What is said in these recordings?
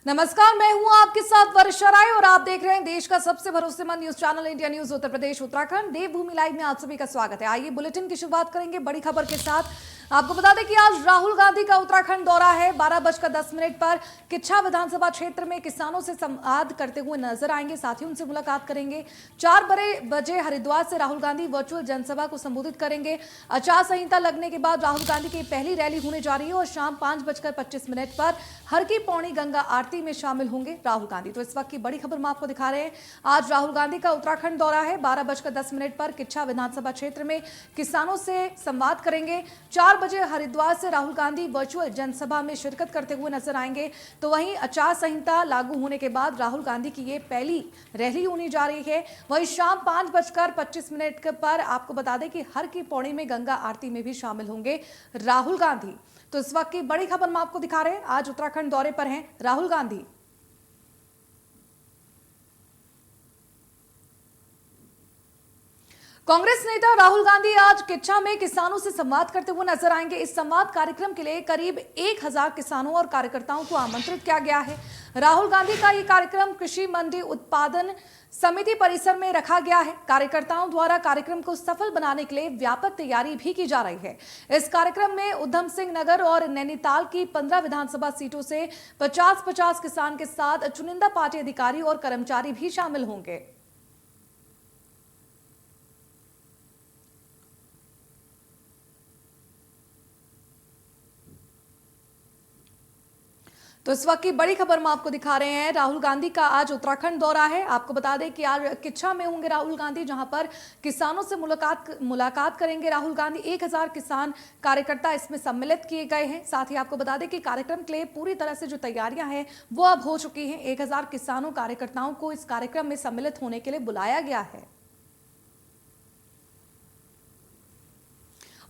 नमस्कार, मैं हूं आपके साथ वर्षा राय और आप देख रहे हैं देश का सबसे भरोसेमंद news channel India news Uttar Pradesh Uttarakhand. देवभूमि लाइव में आप सभी का स्वागत है। आइए बुलेटिन की शुरुआत करेंगे बड़ी खबर के साथ। आपको बता दें कि आज राहुल गांधी का उत्तराखंड दौरा है। 12:10 पर किच्छा विधानसभा क्षेत्र में किसानों से संवाद करते हुए नजर आएंगे, साथ ही उनसे मुलाकात करेंगे। 4 बजे हरिद्वार से राहुल गांधी वर्चुअल जनसभा को संबोधित करेंगे। आचार संहिता लगने के बाद राहुल गांधी की पहली रैली होने जा रही है और शाम 5:25 पर हर की पौड़ी गंगा आरती में शामिल होंगे राहुल गांधी। तो इस वक्त की बड़ी खबर हम आपको दिखा रहे हैं। आज राहुल गांधी का उत्तराखंड दौरा है। 12:10 पर किच्छा विधानसभा क्षेत्र में किसानों से संवाद करेंगे। 4 बजे हरिद्वार से राहुल गांधी वर्चुअल जनसभा में शिरकत करते हुए नजर आएंगे। तो वहीं आचार संहिता लागू होने के बाद राहुल गांधी की ये पहली रैली होने जा रही है। वहीं शाम 5:25 पर आपको बता दें कि हर की पौड़ी में गंगा आरती में भी शामिल होंगे राहुल गांधी। तो इस वक्त की बड़ी खबर हम आपको दिखा रहे हैं। आज उत्तराखंड दौरे पर हैं राहुल गांधी। कांग्रेस नेता राहुल गांधी आज किच्छा में किसानों से संवाद करते हुए नजर आएंगे। इस संवाद कार्यक्रम के लिए करीब 1000 किसानों और कार्यकर्ताओं को आमंत्रित किया गया है। राहुल गांधी का ये कार्यक्रम कृषि मंडी उत्पादन समिति परिसर में रखा गया है। कार्यकर्ताओं द्वारा कार्यक्रम को सफल बनाने के लिए व्यापक तैयारी भी की जा रही है। इस कार्यक्रम में उधम सिंह नगर और नैनीताल की 15 विधानसभा सीटों से 50-50 किसान के साथ चुनिंदा पार्टी अधिकारी और कर्मचारी भी शामिल होंगे। तो इस वक्त की बड़ी खबर हम आपको दिखा रहे हैं। राहुल गांधी का आज उत्तराखंड दौरा है। आपको बता दें कि आज किच्छा में होंगे राहुल गांधी, जहां पर किसानों से मुलाकात करेंगे राहुल गांधी। 1000 किसान कार्यकर्ता इसमें सम्मिलित किए गए हैं। साथ ही आपको बता दें कि कार्यक्रम के लिए पूरी तरह से जो तैयारियां हैं वो अब हो चुकी हैं। 1000 किसानों कार्यकर्ताओं को इस कार्यक्रम में सम्मिलित होने के लिए बुलाया गया है।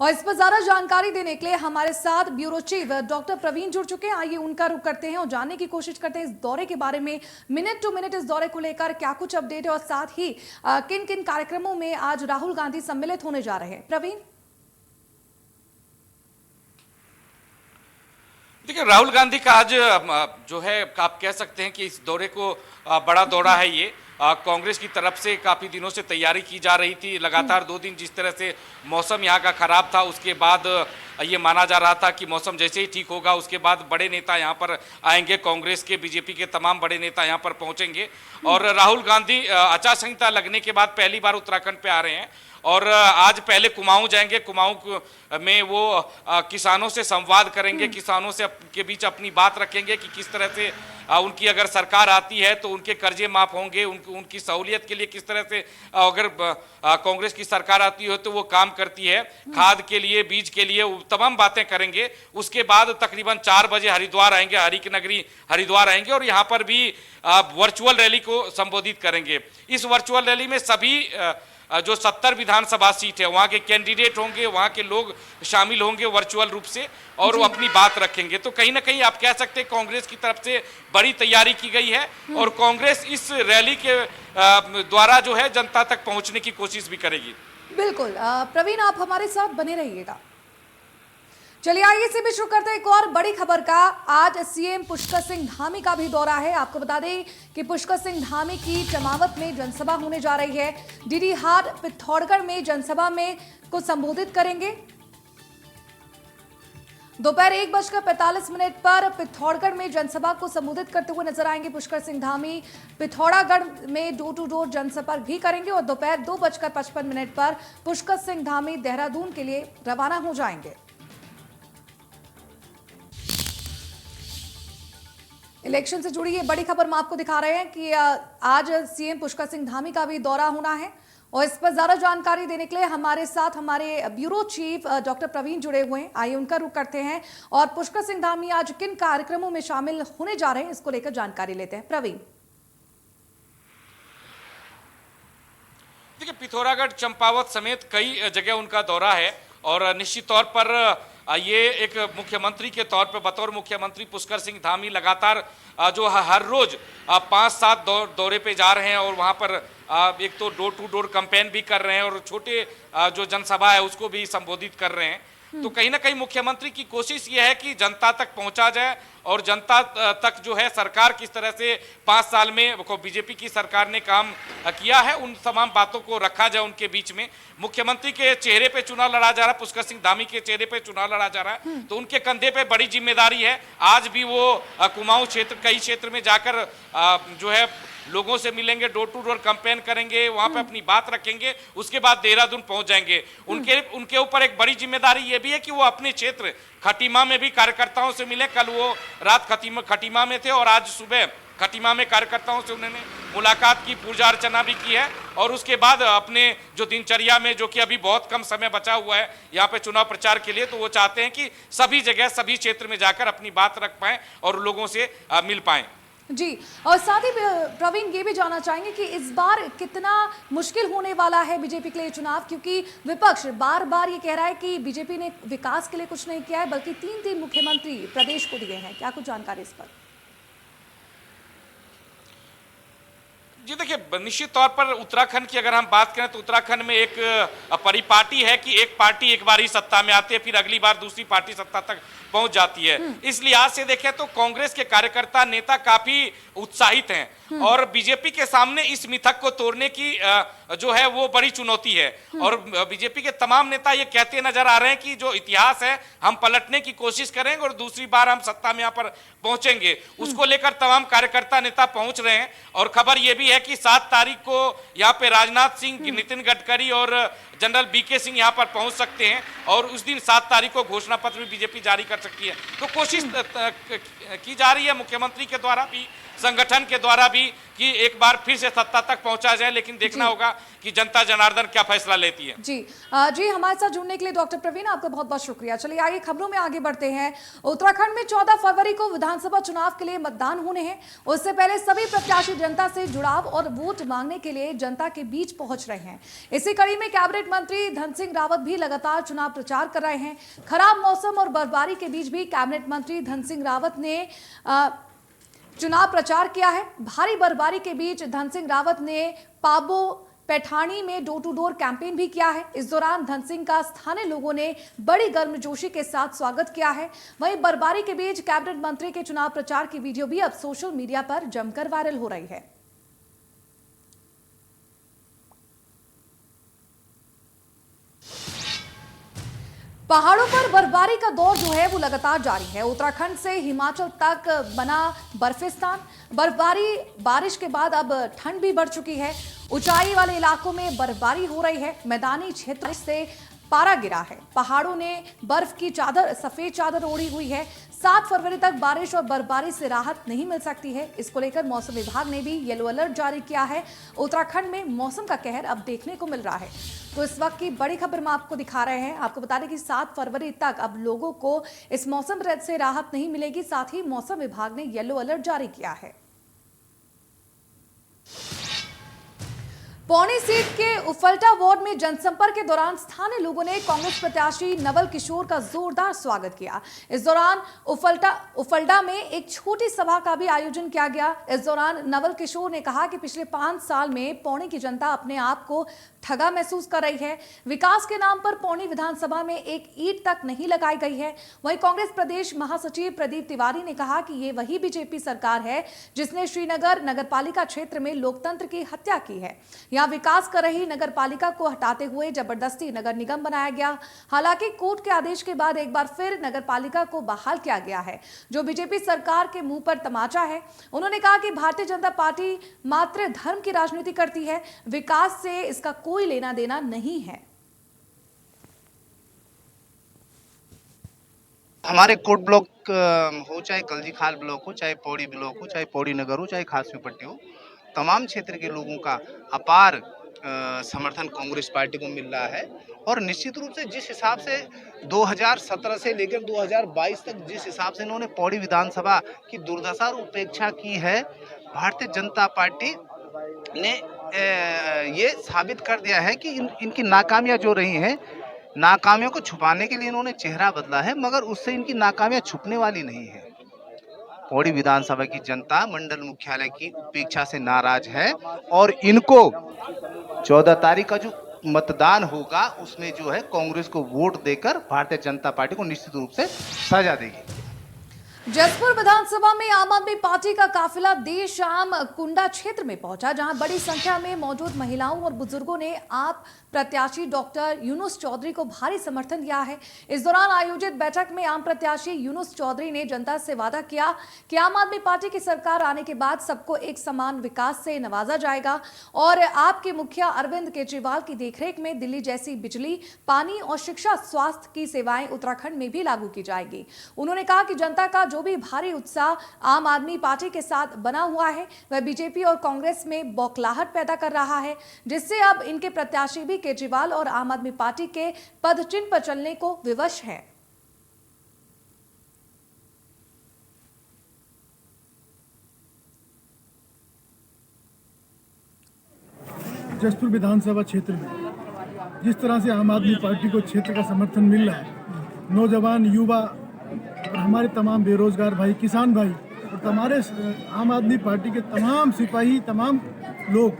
और इस पर ज्यादा जानकारी देने के लिए हमारे साथ ब्यूरो चीफ डॉक्टर प्रवीण जुड़ चुके हैं। आइए उनका रुख करते हैं और जानने की कोशिश करते हैं इस दौरे के बारे में, मिनट टू मिनट इस दौरे को लेकर क्या कुछ अपडेट है और साथ ही किन किन कार्यक्रमों में आज राहुल गांधी सम्मिलित होने जा रहे हैं। प्रवीण। देखिए, राहुल गांधी का आज जो है आप कह सकते हैं कि इस दौरे को बड़ा दौरा है। ये कांग्रेस की तरफ से काफ़ी दिनों से तैयारी की जा रही थी। लगातार 2 दिन जिस तरह से मौसम यहाँ का खराब था, उसके बाद ये माना जा रहा था कि मौसम जैसे ही ठीक होगा उसके बाद बड़े नेता यहाँ पर आएंगे। कांग्रेस के, बीजेपी के तमाम बड़े नेता यहाँ पर पहुँचेंगे। और राहुल गांधी आचार संहिता लगने के बाद पहली बार उत्तराखंड पे आ रहे हैं और आज पहले कुमाऊं जाएंगे। कुमाऊं में वो किसानों से संवाद करेंगे, किसानों से के बीच अपनी बात रखेंगे कि किस तरह से उनकी अगर सरकार आती है तो उनके कर्जे माफ होंगे, उनकी सहूलियत के लिए किस तरह से अगर कांग्रेस की सरकार आती है तो वो काम करती है, खाद के लिए, बीज के लिए, तमाम बातें करेंगे। उसके बाद तकरीबन 4 बजे हरिद्वार आएंगे, हरि की नगरी हरिद्वार आएंगे और यहाँ पर भी वर्चुअल रैली को संबोधित करेंगे। इस वर्चुअल रैली में सभी जो 70 विधानसभा सीट है वहाँ के कैंडिडेट होंगे, वहाँ के लोग शामिल होंगे वर्चुअल रूप से और वो अपनी बात रखेंगे। तो कहीं ना कहीं आप कह सकते हैं कांग्रेस की तरफ से बड़ी तैयारी की गई है और कांग्रेस इस रैली के द्वारा जो है जनता तक पहुँचने की कोशिश भी करेगी। बिल्कुल प्रवीण, आप हमारे साथ बने रहिएगा। चलिए आइए से भी शुरू करते हैं एक और बड़ी खबर का। आज सीएम पुष्कर सिंह धामी का भी दौरा है। आपको बता दें कि पुष्कर सिंह धामी की चमावत में जनसभा होने जा रही है। डीडीहाट पिथौरागढ़ में जनसभा में को संबोधित करेंगे। दोपहर 1:45 पर पिथौरागढ़ में जनसभा को संबोधित करते हुए नजर आएंगे पुष्कर सिंह धामी। पिथौरागढ़ में डोर टू डोर जनसंपर्क भी करेंगे और दोपहर 2:55 पर पुष्कर सिंह धामी देहरादून के लिए रवाना हो जाएंगे। इलेक्शन से जुड़ी ये बड़ी खबर हम आपको दिखा रहे हैं कि आज सीएम पुष्कर सिंह धामी का भी दौरा होना है और इस पर ज्यादा जानकारी देने के लिए हमारे साथ हमारे ब्यूरो चीफ डॉक्टर प्रवीण जुड़े हुए हैं। आइए उनका रुख करते हैं और पुष्कर सिंह धामी आज किन कार्यक्रमों में शामिल होने जा रहे हैं इसको लेकर जानकारी लेते हैं। प्रवीण। देखिए, पिथौरागढ़, चंपावत समेत कई जगह उनका दौरा है और निश्चित तौर पर ये एक मुख्यमंत्री के तौर पर बतौर मुख्यमंत्री पुष्कर सिंह धामी लगातार जो हर रोज 5-7 दौरे पे जा रहे हैं और वहाँ पर एक तो डोर टू डोर कैंपेन भी कर रहे हैं और छोटे जो जनसभा है उसको भी संबोधित कर रहे हैं। तो कहीं ना कहीं मुख्यमंत्री की कोशिश ये है कि जनता तक पहुंचा जाए और जनता तक जो है सरकार किस तरह से 5 साल में बीजेपी की सरकार ने काम किया है उन तमाम बातों को रखा जाए उनके बीच में। मुख्यमंत्री के चेहरे पे चुनाव लड़ा जा रहा है, पुष्कर सिंह धामी के चेहरे पे चुनाव लड़ा जा रहा है, तो उनके कंधे पे बड़ी जिम्मेदारी है। आज भी वो कुमाऊं क्षेत्र कई क्षेत्र में जाकर जो है लोगों से मिलेंगे, डोर टू डोर कैंपेन करेंगे, वहां पे अपनी बात रखेंगे, उसके बाद देहरादून पहुंच जाएंगे। उनके ऊपर एक बड़ी जिम्मेदारी ये भी है कि वो अपने क्षेत्र खटीमा में भी कार्यकर्ताओं से मिले। कल वो रात खटीमा में थे और आज सुबह खटीमा में कार्यकर्ताओं से उन्होंने मुलाकात की, पूजा अर्चना भी की है और उसके बाद अपने जो दिनचर्या में, जो कि अभी बहुत कम समय बचा हुआ है यहाँ पे चुनाव प्रचार के लिए, तो वो चाहते हैं कि सभी जगह सभी क्षेत्र में जाकर अपनी बात रख पाएं और लोगों से मिल पाएं। जी, और साथ ही प्रवीण ये भी जानना चाहेंगे कि इस बार कितना मुश्किल होने वाला है बीजेपी के लिए चुनाव, क्योंकि विपक्ष बार बार ये कह रहा है कि बीजेपी ने विकास के लिए कुछ नहीं किया है बल्कि 3 मुख्यमंत्री प्रदेश को दिए हैं। क्या कुछ जानकारी इस पर? जी देखिए, निश्चित तौर पर उत्तराखंड की अगर हम बात करें तो उत्तराखंड में एक परिपाटी है कि एक पार्टी एक बार ही सत्ता में आती है, फिर अगली बार दूसरी पार्टी सत्ता तक पहुंच जाती है। इस लिहाज से देखें तो कांग्रेस के कार्यकर्ता नेता काफी उत्साहित हैं और बीजेपी के सामने इस मिथक को तोड़ने की जो है वो बड़ी चुनौती है। और बीजेपी के तमाम नेता ये कहते नजर आ रहे हैं कि जो इतिहास है हम पलटने की कोशिश करेंगे और दूसरी बार हम सत्ता में यहाँ पर पहुंचेंगे। उसको लेकर तमाम कार्यकर्ता नेता पहुंच रहे हैं और खबर यह भी है कि 7 तारीख को यहाँ पे राजनाथ सिंह, नितिन गडकरी और जनरल बीके सिंह यहाँ पर पहुंच सकते हैं और उस दिन 7 तारीख को घोषणा पत्र भी बीजेपी जारी कर सकती है। तो कोशिश की जा रही है मुख्यमंत्री के द्वारा भी, संगठन के द्वारा भी, कि एक बार फिर से सत्ता तक पहुंचा जाए, लेकिन देखना होगा कि जनता जनार्दन क्या फैसला लेती है। जी जी, हमारे साथ जुड़ने के लिए डॉक्टर प्रवीण आपका बहुत बहुत शुक्रिया। चलिए आगे खबरों में आगे बढ़ते हैं। उत्तराखंड में 14 फरवरी को विधानसभा चुनाव के लिए मतदान होने हैं। उससे पहले सभी प्रत्याशी जनता से जुड़ाव और वोट मांगने के लिए जनता के बीच पहुंच रहे हैं। इसी कड़ी में कैबिनेट मंत्री धन सिंह रावत भी लगातार चुनाव प्रचार कर रहे हैं। खराब मौसम और बर्फबारी के बीच भी कैबिनेट मंत्री धन सिंह रावत ने चुनाव प्रचार किया है। भारी बर्फबारी के बीच धन सिंह रावत ने पाबो पैठानी में डोर टू डोर कैंपेन भी किया है। इस दौरान धन सिंह का स्थानीय लोगों ने बड़ी गर्मजोशी के साथ स्वागत किया है। वहीं बर्फबारी के बीच कैबिनेट मंत्री के चुनाव प्रचार की वीडियो भी अब सोशल मीडिया पर जमकर वायरल हो रही है। पहाड़ों पर बर्फबारी का दौर जो है वो लगातार जारी है। उत्तराखंड से हिमाचल तक बना बर्फिस्तान। बर्फबारी बारिश के बाद अब ठंड भी बढ़ चुकी है। ऊंचाई वाले इलाकों में बर्फबारी हो रही है। मैदानी क्षेत्र से पारा गिरा है। पहाड़ों ने बर्फ की चादर, सफेद चादर ओढ़ी हुई है। 7 फरवरी तक बारिश और बर्फबारी से राहत नहीं मिल सकती है। इसको लेकर मौसम विभाग ने भी येलो अलर्ट जारी किया है। उत्तराखंड में मौसम का कहर अब देखने को मिल रहा है। तो इस वक्त की बड़ी खबर हम आपको दिखा रहे हैं। आपको बता दें कि 7 फरवरी तक अब लोगों को इस मौसम से राहत नहीं मिलेगी। साथ ही मौसम विभाग ने येलो अलर्ट जारी किया है। पौनी सीट के उफल्टा वार्ड में जनसंपर्क के दौरान स्थानीय लोगों ने कांग्रेस प्रत्याशी नवल किशोर का जोरदार स्वागत किया। इस दौरान उफल्टा में एक छोटी सभा का भी आयोजन किया गया। इस दौरान नवल किशोर ने कहा कि पिछले 5 साल में पौनी की जनता अपने आप को ठगा महसूस कर रही है। विकास के नाम पर पौनी विधानसभा में एक ईंट तक नहीं लगाई गई है। वहीं कांग्रेस प्रदेश महासचिव प्रदीप तिवारी ने कहा कि ये वही बीजेपी सरकार है जिसने श्रीनगर नगरपालिका क्षेत्र में लोकतंत्र की हत्या की है। यहाँ विकास कर रही नगरपालिका को हटाते हुए जबरदस्ती नगर निगम बनाया गया। हालांकि कोर्ट के आदेश के बाद एक बार फिर नगरपालिका को बहाल किया गया है, जो बीजेपी सरकार के मुंह पर तमाचा है। उन्होंने कहा कि भारतीय जनता पार्टी मात्र धर्म की राजनीति करती है, विकास से इसका कोई लेना देना नहीं है। हमारे कोट ब्लॉक हो, चाहे कलजी खाल ब्लॉक हो, चाहे पौड़ी ब्लॉक हो, चाहे पौड़ी नगर हो, चाहे खासवी पट्टी हो, तमाम क्षेत्र के लोगों का अपार समर्थन कांग्रेस पार्टी को मिल रहा है। और निश्चित रूप से जिस हिसाब से 2017 से लेकर 2022 तक जिस हिसाब से इन्होंने पौड़ी विधानसभा की दुर्दशा और उपेक्षा की है, भारतीय जनता पार्टी ने ये साबित कर दिया है कि इनकी नाकामियां जो रही हैं, नाकामियों को छुपाने के लिए इन्होंने चेहरा बदला है, मगर उससे इनकी नाकामियां छुपने वाली नहीं है। पौड़ी विधानसभा की जनता मंडल मुख्यालय की उपेक्षा से नाराज है और इनको 14 तारीख का जो मतदान होगा उसमें जो है कांग्रेस को वोट देकर भारतीय जनता पार्टी को निश्चित रूप से सजा देगी। जसपुर विधानसभा में आम आदमी पार्टी का काफिला देर शाम कुंडा क्षेत्र में पहुंचा, जहां बड़ी संख्या में मौजूद महिलाओं और बुजुर्गों ने आप प्रत्याशी डॉक्टर यूनुस चौधरी को भारी समर्थन दिया है। इस दौरान आयोजित बैठक में आम प्रत्याशी यूनुस चौधरी ने जनता से वादा किया कि आम आदमी पार्टी की सरकार आने के बाद सबको एक समान विकास से नवाजा जाएगा और आपके मुखिया अरविंद केजरीवाल की देखरेख में दिल्ली जैसी बिजली, पानी और शिक्षा, स्वास्थ्य की सेवाएं उत्तराखंड में भी लागू की जाएगी। उन्होंने कहा कि जनता का जो भी भारी उत्साह आम आदमी पार्टी के साथ बना हुआ है वह बीजेपी और कांग्रेस में बौखलाहट पैदा कर रहा है, जिससे अब इनके प्रत्याशी भी केजरीवाल और आम आदमी पार्टी के पदचिन्ह पर चलने को विवश हैं। जसपुर विधानसभा क्षेत्र में जिस तरह से आम आदमी पार्टी को क्षेत्र का समर्थन मिल रहा है, नौजवान, युवा और हमारे तमाम बेरोजगार भाई, किसान भाई और हमारे आम आदमी पार्टी के तमाम सिपाही, तमाम लोग,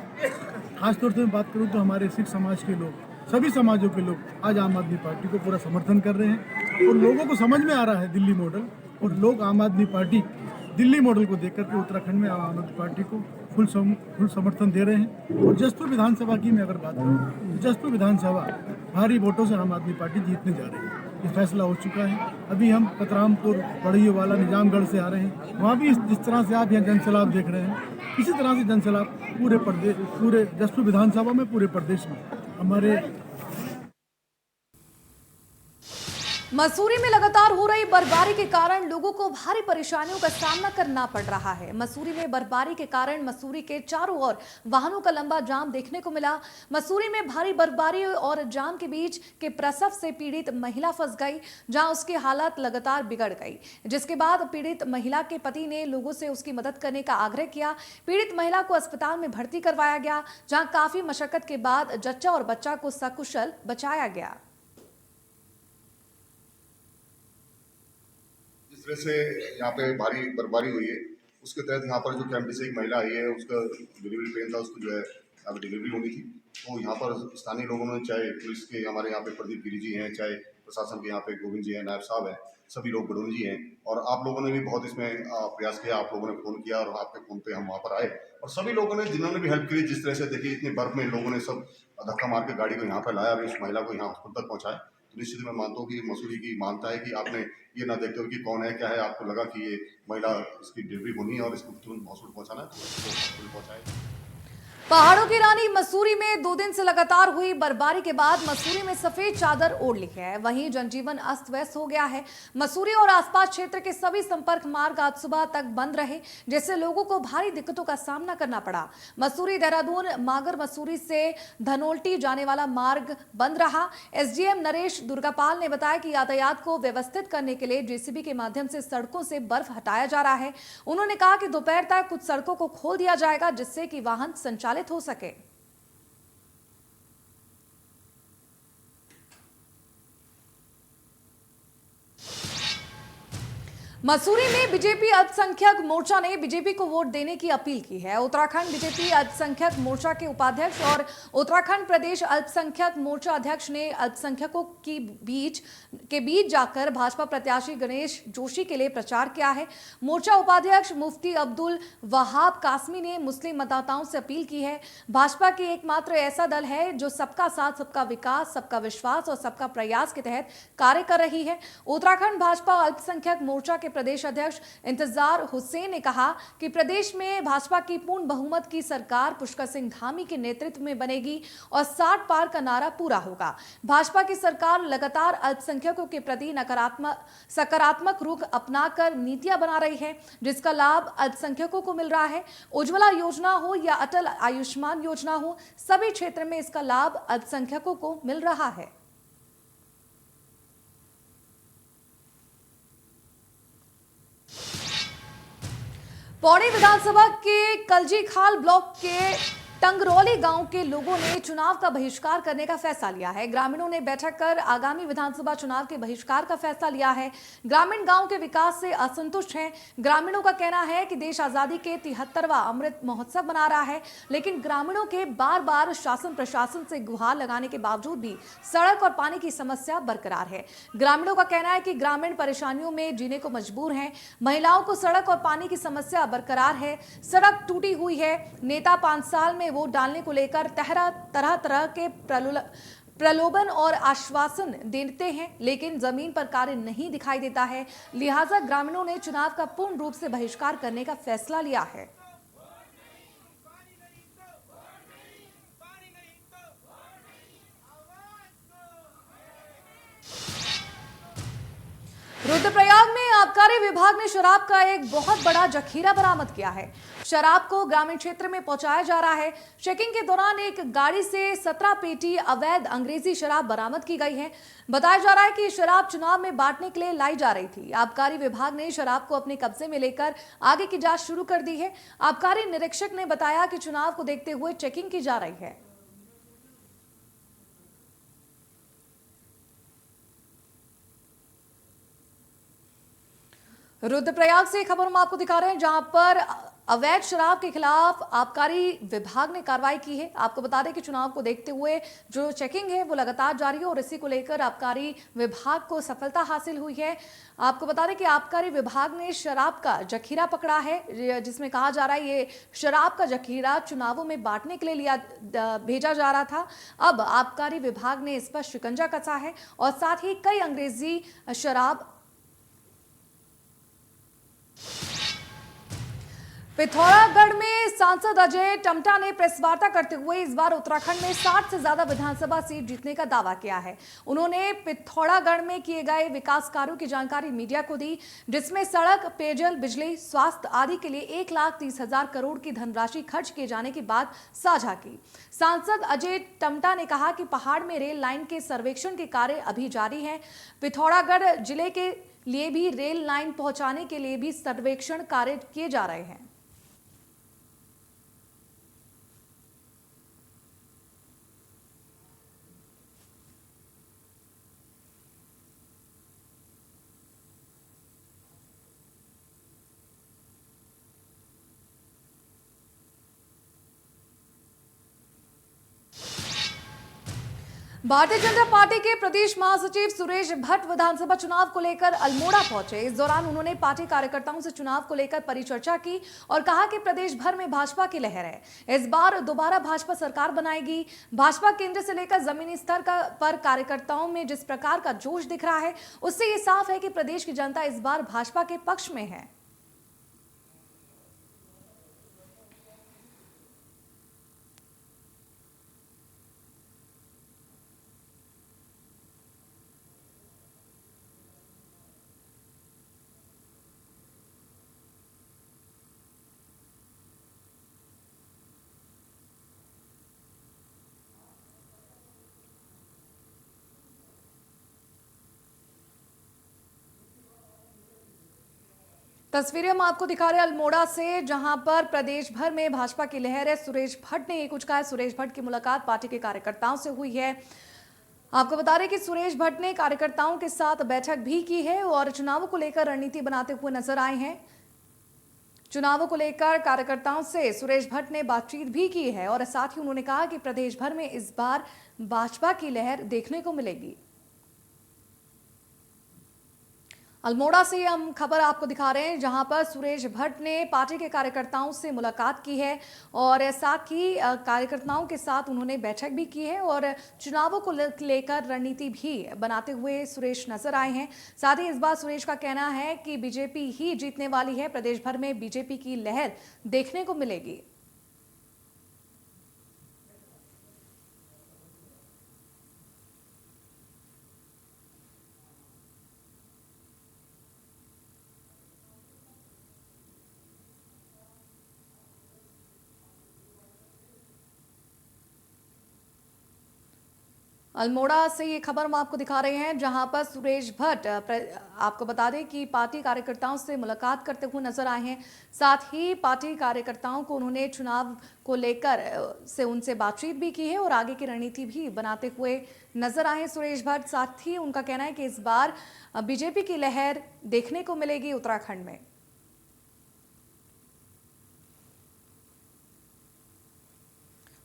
खासतौर से मैं बात करूं तो हमारे सिख समाज के लोग, सभी समाजों के लोग आज आम आदमी पार्टी को पूरा समर्थन कर रहे हैं और लोगों को समझ में आ रहा है दिल्ली मॉडल, और लोग आम आदमी पार्टी दिल्ली मॉडल को देख करके उत्तराखंड में आम आदमी पार्टी को फुल समर्थन दे रहे हैं। और जसपुर विधानसभा की मैं अगर बात करूँ तो जसपुर विधानसभा भारी वोटों से आम आदमी पार्टी जीतने जा रही है। ये फैसला हो चुका है। अभी हम कतरामपुर, बड़ैयावाला, निजामगढ़ से आ रहे हैं, वहाँ भी जिस तरह से आप यहाँ जनसैलाब देख रहे हैं, इसी तरह से जनसैलाब पूरे जसपुर विधानसभा में, पूरे प्रदेश में हमारे। मसूरी में लगातार हो रही बर्फबारी के कारण लोगों को भारी परेशानियों का सामना करना पड़ रहा है। मसूरी में बर्फबारी के कारण मसूरी के चारों ओर वाहनों का लंबा जाम देखने को मिला। मसूरी में भारी बर्फबारी और जाम के बीच के प्रसव से पीड़ित महिला फंस गई, जहां उसकी हालत लगातार बिगड़ गई, जिसके बाद पीड़ित महिला के पति ने लोगों से उसकी मदद करने का आग्रह किया। पीड़ित महिला को अस्पताल में भर्ती करवाया गया, जहां काफी मशक्कत के बाद जच्चा और बच्चा को सकुशल बचाया गया। जिस तरह से यहाँ पे भारी बर्फबारी हुई है, उसके तहत यहाँ पर जो कैंपटी से एक महिला आई है, उसका डिलीवरी पेन था, उसको जो है यहाँ पे डिलीवरी होनी थी। तो यहाँ पर स्थानीय लोगों ने, चाहे पुलिस के हमारे यहाँ पे प्रदीप गिरी जी हैं, चाहे प्रशासन के यहाँ पे गोविंद जी हैं, नायब साहब हैं, सभी लोग, बडोनी जी हैं, और आप लोगों ने भी बहुत इसमें प्रयास किया। आप लोगों ने फ़ोन किया और आपके फ़ोन पे हम वहाँ पर आए, और सभी लोगों ने, जिन्होंने भी हेल्प की, जिस तरह से देखिए इतनी बर्फ में लोगों ने सब धक्का मार के गाड़ी को यहाँ पर लाया और इस महिला को यहाँ हॉस्पिटल तक पहुँचाया। तो निश्चित मैं मानता हूँ कि मसूरी की मानता है कि आपने ये ना देखते हो कि कौन है क्या है, आपको लगा कि ये महिला, इसकी डिलीवरी होनी है और इसको तुरंत हॉस्पिटल पहुँचाना है, तो इसको हॉस्पिटल पहुँचाए। पहाड़ों की रानी मसूरी में 2 दिन से लगातार हुई बर्फबारी के बाद मसूरी में सफेद चादर ओढ़ ली है। वहीं जनजीवन अस्त व्यस्त हो गया है। मसूरी और आसपास क्षेत्र के सभी संपर्क मार्ग आज सुबह तक बंद रहे, जिससे लोगों को भारी दिक्कतों का सामना करना पड़ा। मसूरी, देहरादून, मागर मसूरी से धनोल्टी जाने वाला मार्ग बंद रहा। एसडीएम नरेश दुर्गापाल ने बताया कि यातायात को व्यवस्थित करने के लिए जेसीबी के माध्यम से सड़कों से बर्फ हटाया जा रहा है। उन्होंने कहा कि दोपहर तक कुछ सड़कों को खोल दिया जाएगा, जिससे कि वाहन संचालित हो सके। मसूरी में बीजेपी अल्पसंख्यक मोर्चा ने बीजेपी को वोट देने की अपील की है। उत्तराखंड बीजेपी अल्पसंख्यक मोर्चा के उपाध्यक्ष और उत्तराखंड प्रदेश अल्पसंख्यक मोर्चा अध्यक्ष ने अल्पसंख्यकों के बीच जाकर भाजपा प्रत्याशी गणेश जोशी के लिए प्रचार किया है। मोर्चा उपाध्यक्ष मुफ्ती अब्दुल वहाब कासमी ने मुस्लिम मतदाताओं से अपील की है। भाजपा की एकमात्र ऐसा दल है जो सबका साथ, सबका विकास, सबका विश्वास और सबका प्रयास के तहत कार्य कर रही है। उत्तराखंड भाजपा अल्पसंख्यक मोर्चा के प्रदेश अध्यक्ष इंतजार हुसैन ने कहा कि प्रदेश में भाजपा की पूर्ण बहुमत की सरकार पुष्कर सिंह धामी के नेतृत्व में बनेगी और 60 पार का नारा पूरा होगा। भाजपा की सरकार लगातार अल्पसंख्यकों के प्रति सकारात्मक रुख अपनाकर नीतियां बना रही है, जिसका लाभ अल्पसंख्यकों को मिल रहा है। उज्ज्वला योजना हो या अटल आयुष्मान योजना हो, सभी क्षेत्र में इसका लाभ अल्पसंख्यकों को मिल रहा है। पौड़ी विधानसभा के कलजीखाल ब्लॉक के टंगरौली गांव के लोगों ने चुनाव का बहिष्कार करने का फैसला लिया है। ग्रामीणों ने बैठक कर आगामी विधानसभा चुनाव के बहिष्कार का फैसला लिया है। ग्रामीण गांव के विकास से असंतुष्ट हैं। ग्रामीणों का कहना है कि देश आजादी के 73वां अमृत महोत्सव मना रहा है, लेकिन ग्रामीणों के बार बार शासन प्रशासन से गुहार लगाने के बावजूद भी सड़क और पानी की समस्या बरकरार है। ग्रामीणों का कहना है कि ग्रामीण परेशानियों में जीने को मजबूर हैं। महिलाओं को सड़क और पानी की समस्या बरकरार है। सड़क टूटी हुई है। नेता 5 साल में वोट डालने को लेकर तरह तरह के प्रलोभन और आश्वासन देते हैं, लेकिन जमीन पर कार्य नहीं दिखाई देता है। लिहाजा ग्रामीणों ने चुनाव का पूर्ण रूप से बहिष्कार करने का फैसला लिया है। रुद्रप्रयाग में आबकारी विभाग ने शराब का एक बहुत बड़ा जखीरा बरामद किया है। शराब को ग्रामीण क्षेत्र में पहुंचाया जा रहा है। चेकिंग के दौरान एक गाड़ी से 17 पेटी अवैध अंग्रेजी शराब बरामद की गई है। बताया जा रहा है कि शराब चुनाव में बांटने के लिए लाई जा रही थी। आबकारी विभाग ने शराब को अपने कब्जे में लेकर आगे की जांच शुरू कर दी है। आबकारी निरीक्षक ने बताया कि चुनाव को देखते हुए चेकिंग की जा रही है। रुद्रप्रयाग से खबर हम आपको दिखा रहे हैं, जहां पर अवैध शराब के खिलाफ आबकारी विभाग ने कार्रवाई की है। आपको बता दें कि चुनाव को देखते हुए जो चेकिंग है वो लगातार जारी है और इसी को लेकर आबकारी विभाग को सफलता हासिल हुई है। आपको बता दें कि आबकारी विभाग ने शराब का जखीरा पकड़ा है, जिसमें कहा जा रहा है ये शराब का जखीरा चुनावों में बांटने के लिए भेजा जा रहा था। अब आबकारी विभाग ने इस पर शिकंजा कसा है और साथ ही कई अंग्रेजी शराब। पिथौरागढ़ में सांसद अजय टम्टा ने प्रेस वार्ता करते हुए इस बार उत्तराखंड में 60 से ज्यादा विधानसभा सीट जीतने का दावा किया है। उन्होंने पिथौरागढ़ में किए गए विकास कार्यों की जानकारी मीडिया को दी, जिसमें सड़क, पेयजल, बिजली, स्वास्थ्य आदि के लिए 1,30,000 करोड़ की धनराशि खर्च किए जाने की बात साझा की। सांसद अजय टम्टा ने कहा कि पहाड़ में रेल लाइन के सर्वेक्षण के कार्य अभी जारी है। पिथौरागढ़ जिले के लिए भी रेल लाइन पहुंचाने के लिए भी सर्वेक्षण कार्य किए जा रहे हैं। भारतीय जनता पार्टी के प्रदेश महासचिव सुरेश भट्ट विधानसभा चुनाव को लेकर अल्मोड़ा पहुंचे। इस दौरान उन्होंने पार्टी कार्यकर्ताओं से चुनाव को लेकर परिचर्चा की और कहा कि प्रदेश भर में भाजपा की लहर है। इस बार दोबारा भाजपा सरकार बनाएगी। भाजपा केंद्र से लेकर जमीनी स्तर पर कार्यकर्ताओं में जिस प्रकार का जोश दिख रहा है, उससे ये साफ है कि प्रदेश की जनता इस बार भाजपा के पक्ष में है। तस्वीरें हम आपको दिखा रहे हैं अल्मोड़ा से, जहां पर प्रदेश भर में भाजपा की लहर है। सुरेश भट्ट ने ये कुछ कहा है। सुरेश भट्ट की मुलाकात पार्टी के कार्यकर्ताओं से हुई है। आपको बता दें कि सुरेश भट्ट ने कार्यकर्ताओं के साथ बैठक भी की है और चुनावों को लेकर रणनीति बनाते हुए नजर आए हैं। चुनावों को लेकर कार्यकर्ताओं से सुरेश भट्ट ने बातचीत भी की है और साथ ही उन्होंने कहा कि प्रदेश भर में इस बार भाजपा की लहर देखने को मिलेगी। अल्मोड़ा से हम खबर आपको दिखा रहे हैं, जहां पर सुरेश भट्ट ने पार्टी के कार्यकर्ताओं से मुलाकात की है और साथ ही कार्यकर्ताओं के साथ उन्होंने बैठक भी की है और चुनावों को लेकर रणनीति भी बनाते हुए सुरेश नजर आए हैं। साथ ही इस बार सुरेश का कहना है कि बीजेपी ही जीतने वाली है। प्रदेश भर में बीजेपी की लहर देखने को मिलेगी। अल्मोड़ा से ये खबर हम आपको दिखा रहे हैं, जहां पर सुरेश भट्ट आपको बता दें कि पार्टी कार्यकर्ताओं से मुलाकात करते हुए नजर आए हैं। साथ ही पार्टी कार्यकर्ताओं को उन्होंने चुनाव को लेकर से उनसे बातचीत भी की है और आगे की रणनीति भी बनाते हुए नजर आए हैं सुरेश भट्ट। साथ ही उनका कहना है कि इस बार बीजेपी की लहर देखने को मिलेगी उत्तराखंड में।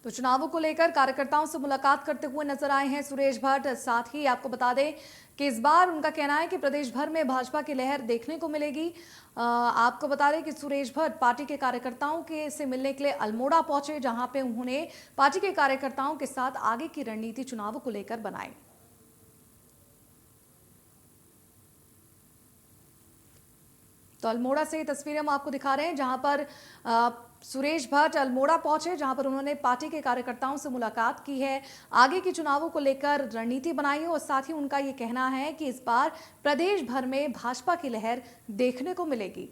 तो चुनावों को लेकर कार्यकर्ताओं से मुलाकात करते हुए नजर आए हैं सुरेश भट्ट। साथ ही आपको बता दें कि इस बार उनका कहना है कि प्रदेश भर में भाजपा की लहर देखने को मिलेगी। आपको बता दें कि सुरेश भट्ट पार्टी के कार्यकर्ताओं के से मिलने के लिए अल्मोड़ा पहुंचे, जहां पे उन्होंने पार्टी के कार्यकर्ताओं के साथ आगे की रणनीति चुनावों को लेकर बनाई। तो अल्मोड़ा से तस्वीरें हम आपको दिखा रहे हैं, जहां पर सुरेश भट्ट अल्मोड़ा पहुंचे, जहां पर उन्होंने पार्टी के कार्यकर्ताओं से मुलाकात की है, आगे की चुनावों को लेकर रणनीति बनाई है और साथ ही उनका ये कहना है कि इस बार प्रदेश भर में भाजपा की लहर देखने को मिलेगी।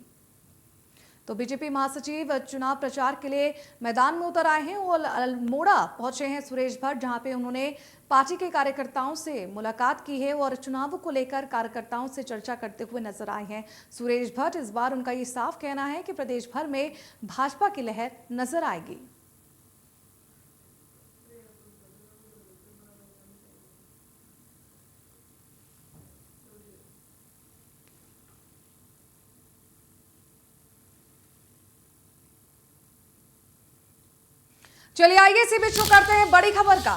तो बीजेपी महासचिव चुनाव प्रचार के लिए मैदान में उतर आए हैं और अल्मोड़ा पहुंचे हैं सुरेश भट्ट, जहां पे उन्होंने पार्टी के कार्यकर्ताओं से मुलाकात की है और चुनावों को लेकर कार्यकर्ताओं से चर्चा करते हुए नजर आए हैं सुरेश भट्ट। इस बार उनका ये साफ कहना है कि प्रदेश भर में भाजपा की लहर नजर आएगी। चलिए आइए इसी बीच शुरू करते हैं बड़ी खबर का।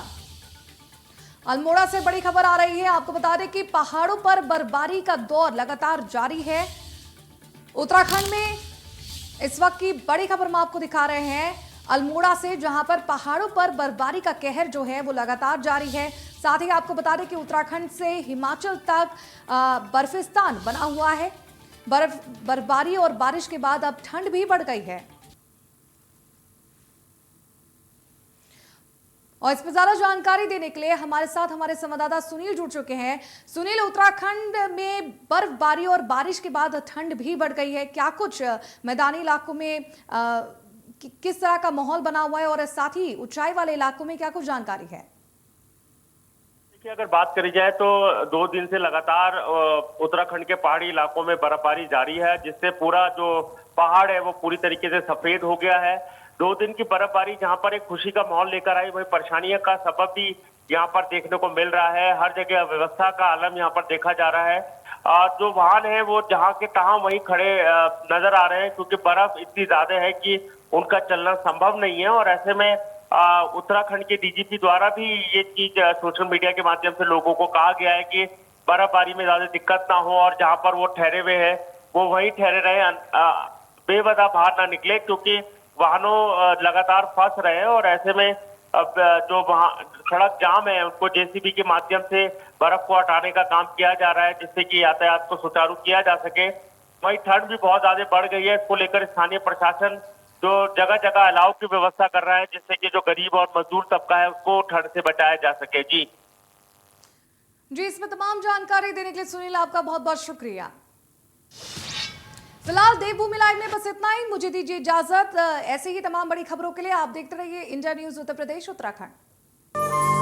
अल्मोड़ा से बड़ी खबर आ रही है। आपको बता दें कि पहाड़ों पर बर्फबारी का दौर लगातार जारी है उत्तराखंड में। इस वक्त की बड़ी खबर हम आपको दिखा रहे हैं अल्मोड़ा से, जहां पर पहाड़ों पर बर्फबारी का कहर जो है वो लगातार जारी है। साथ ही आपको बता दें कि उत्तराखंड से हिमाचल तक बर्फिस्तान बना हुआ है। बर्फबारी और बारिश के बाद अब ठंड भी बढ़ गई है। और इस पर ज्यादा जानकारी देने के लिए हमारे साथ हमारे संवाददाता सुनील जुड़ चुके हैं। सुनील, उत्तराखंड में बर्फबारी और बारिश के बाद ठंड भी बढ़ गई है, क्या कुछ मैदानी इलाकों में किस तरह का माहौल बना हुआ है और साथ ही ऊंचाई वाले इलाकों में क्या कुछ जानकारी है? देखिए, अगर बात करी जाए तो 2 दिन से लगातार उत्तराखंड के पहाड़ी इलाकों में बर्फबारी जारी है, जिससे पूरा जो पहाड़ है वो पूरी तरीके से सफेद हो गया है। 2 दिन की बर्फबारी जहां पर एक खुशी का माहौल लेकर आई, वही परेशानियों का सबब भी यहाँ पर देखने को मिल रहा है। हर जगह व्यवस्था का आलम यहाँ पर देखा जा रहा है। जो वाहन है वो जहाँ के तहाँ वहीं खड़े नजर आ रहे हैं, क्योंकि बर्फ इतनी ज्यादा है कि उनका चलना संभव नहीं है। और ऐसे में उत्तराखंड के डीजीपी द्वारा भी ये चीज सोशल मीडिया के माध्यम से लोगों को कहा गया है कि बर्फबारी में ज्यादा दिक्कत ना हो और जहाँ पर वो ठहरे हुए हैं वो वहीं ठहरे रहे, बेवजह बाहर ना निकले, क्योंकि वाहनों लगातार फंस रहे हैं। और ऐसे में अब जो वहाँ सड़क जाम है उसको जेसीबी के माध्यम से बर्फ को हटाने का काम किया जा रहा है, जिससे कि यातायात को सुचारू किया जा सके। वहीं ठंड भी बहुत ज्यादा बढ़ गई है, इसको लेकर स्थानीय प्रशासन जो जगह जगह अलाव की व्यवस्था कर रहा है, जिससे कि जो गरीब और मजदूर तबका है उसको ठंड से बचाया जा सके। जी, इसमें तमाम जानकारी देने के लिए सुनील आपका बहुत बहुत शुक्रिया। फिलहाल देवभूमि लाइव में बस इतना ही, मुझे दीजिए इजाजत। ऐसे ही तमाम बड़ी खबरों के लिए आप देखते रहिए इंडिया न्यूज उत्तर प्रदेश उत्तराखंड।